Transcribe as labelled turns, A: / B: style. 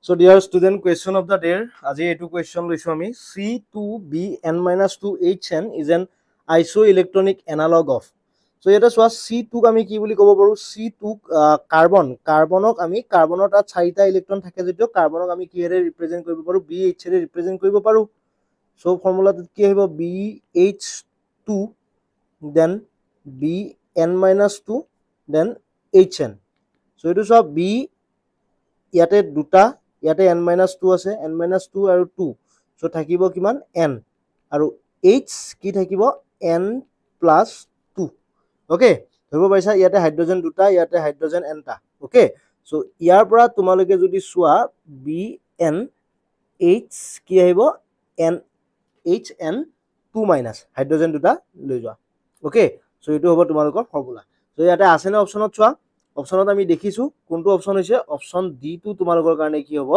A: So dear student, question of the day. আজি এইটো question লৈছো আমি C2BN-2HN is an isoelectronic analog of. So এটা চোৱা C2 আমি কি বুলি ক'ব পাৰো? C2 কাৰ্বনক আমি কাৰ্বনৰ তাত 4টা ইলেক্ট্ৰন থাকে যদিও কাৰ্বনক আমি কিহেৰে ৰিপ্ৰেজেন্ট কৰিব পাৰো? BH ৰে ৰিপ্ৰেজেন্ট কৰিব পাৰো। So ফৰ্মুলাটো কি আহিব? BH2 then BN-2 then HN. So এইটো চোৱা B ইয়াতে দুটা ইয়াতে n-2 আছে n-2 আৰু 2 সো থাকিব কিমান n আৰু h কি থাকিব n+2 ওকে ধৰিব পাইছা ইয়াতে হাইড্ৰোজেন দুটা ইয়াতে হাইড্ৰোজেন nটা ওকে সো ইয়াৰ পৰা তোমালোকে যদি চোৱা bn h কি আহিব n hn2- হাইড্ৰোজেন দুটা লৈ যোৱা ওকে সো এটো হ'ব তোমালোকৰ ফৰ্মুলা সো ইয়াতে আছে না অপচনত চোৱা অপচনত আমি দেখিছো কোনটো অপচন হৈছে অপচন ডি টু তোমালোকৰ কাৰণে কি হ'ব